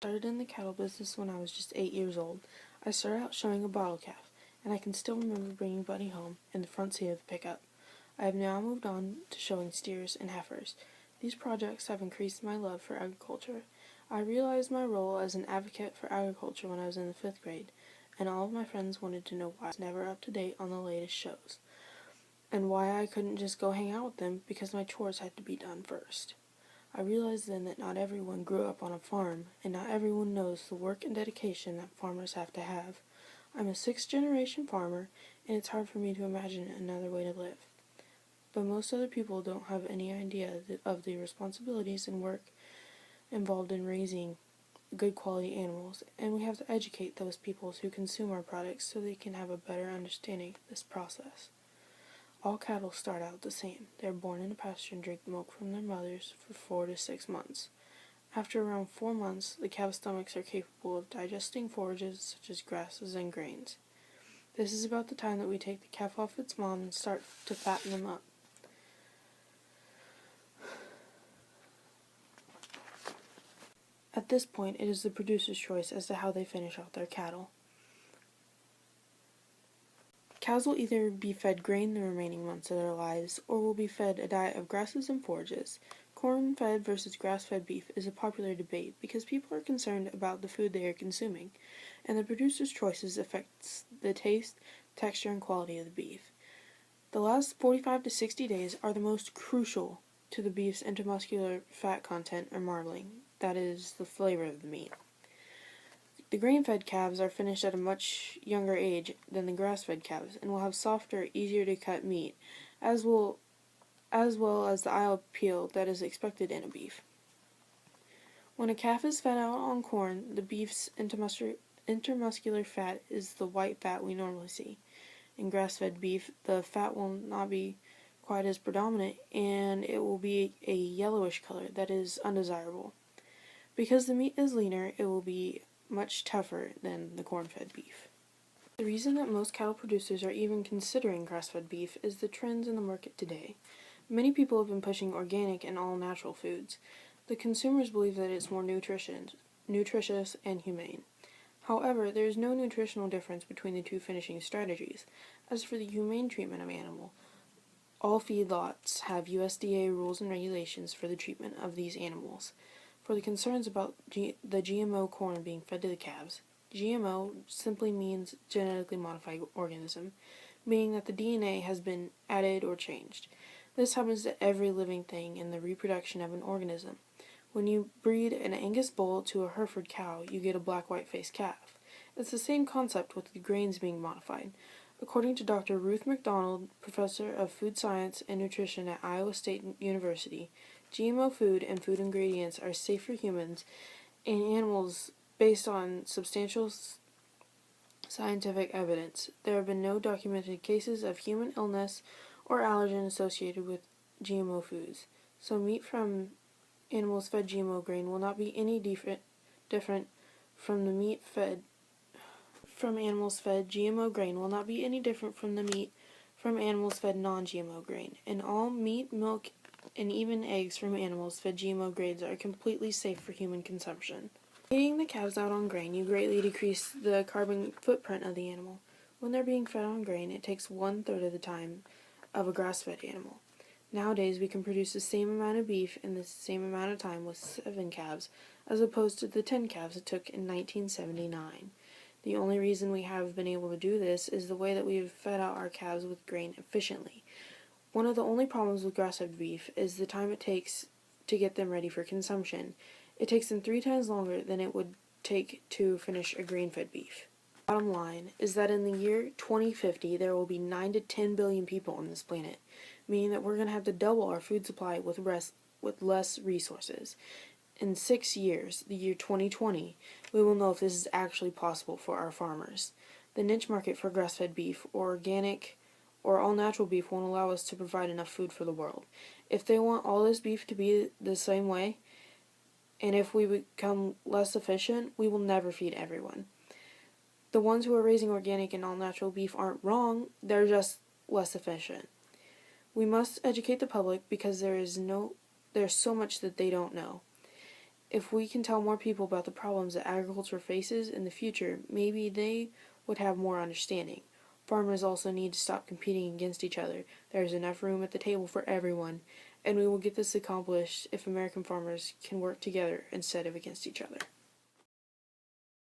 Started in the cattle business when I was just 8 years old. I started out showing a bottle calf, and I can still remember bringing Buddy home in the front seat of the pickup. I have now moved on to showing steers and heifers. These projects have increased my love for agriculture. I realized my role as an advocate for agriculture when I was in the 5th grade, and all of my friends wanted to know why I was never up to date on the latest shows, and why I couldn't just go hang out with them because my chores had to be done first. I realized then that not everyone grew up on a farm, and not everyone knows the work and dedication that farmers have to have. I'm a 6th-generation farmer, and it's hard for me to imagine another way to live. But most other people don't have any idea of the responsibilities and work involved in raising good quality animals, and we have to educate those people who consume our products so they can have a better understanding of this process. All cattle start out the same. They are born in a pasture and drink milk from their mothers for 4 to 6 months. After around 4 months, the calves' stomachs are capable of digesting forages such as grasses and grains. This is about the time that we take the calf off its mom and start to fatten them up. At this point, it is the producer's choice as to how they finish out their cattle. Cows will either be fed grain the remaining months of their lives, or will be fed a diet of grasses and forages. Corn-fed versus grass-fed beef is a popular debate because people are concerned about the food they are consuming, and the producer's choices affects the taste, texture, and quality of the beef. The last 45 to 60 days are the most crucial to the beef's intermuscular fat content or marbling, that is, the flavor of the meat. The grain-fed calves are finished at a much younger age than the grass-fed calves and will have softer, easier-to-cut meat, as well as the eye appeal that is expected in a beef. When a calf is fed out on corn, the beef's intermuscular fat is the white fat we normally see. In grass-fed beef, the fat will not be quite as predominant, and it will be a yellowish color that is undesirable. Because the meat is leaner, it will be much tougher than the corn-fed beef. The reason that most cattle producers are even considering grass-fed beef is the trends in the market today. Many people have been pushing organic and all-natural foods. The consumers believe that it's more nutritious and humane. However, there is no nutritional difference between the two finishing strategies. As for the humane treatment of animal, all feedlots have USDA rules and regulations for the treatment of these animals. For the concerns about the GMO corn being fed to the calves, GMO simply means genetically modified organism, meaning that the DNA has been added or changed. This happens to every living thing in the reproduction of an organism. When you breed an Angus bull to a Hereford cow, you get a black white-faced calf. It's the same concept with the grains being modified. According to Dr. Ruth McDonald, professor of food science and nutrition at Iowa State University, GMO food and food ingredients are safe for humans and animals based on substantial scientific evidence. There have been no documented cases of human illness or allergen associated with GMO foods. So meat from animals fed GMO grain will not be any different from the meat fed from animals fed GMO grain will not be any different from the meat from animals fed non-GMO grain. And all meat, milk, and even eggs from animals fed GMO grains are completely safe for human consumption. Eating the calves out on grain, you greatly decrease the carbon footprint of the animal. When they're being fed on grain, it takes 1/3 of the time of a grass-fed animal. Nowadays, we can produce the same amount of beef in the same amount of time with 7 calves, as opposed to the 10 calves it took in 1979. The only reason we have been able to do this is the way that we have fed out our calves with grain efficiently. One of the only problems with grass-fed beef is the time it takes to get them ready for consumption. It takes them 3 times longer than it would take to finish a grain-fed beef. Bottom line is that in the year 2050, there will be 9 to 10 billion people on this planet, meaning that we're going to have to double our food supply with less resources. In 6 years, the year 2020, we will know if this is actually possible for our farmers. The niche market for grass-fed beef or organic or all-natural beef won't allow us to provide enough food for the world. If they want all this beef to be the same way, and if we become less efficient, we will never feed everyone. The ones who are raising organic and all-natural beef aren't wrong, they're just less efficient. We must educate the public because there's so much that they don't know. If we can tell more people about the problems that agriculture faces in the future, maybe they would have more understanding. Farmers also need to stop competing against each other. There is enough room at the table for everyone, and we will get this accomplished if American farmers can work together instead of against each other.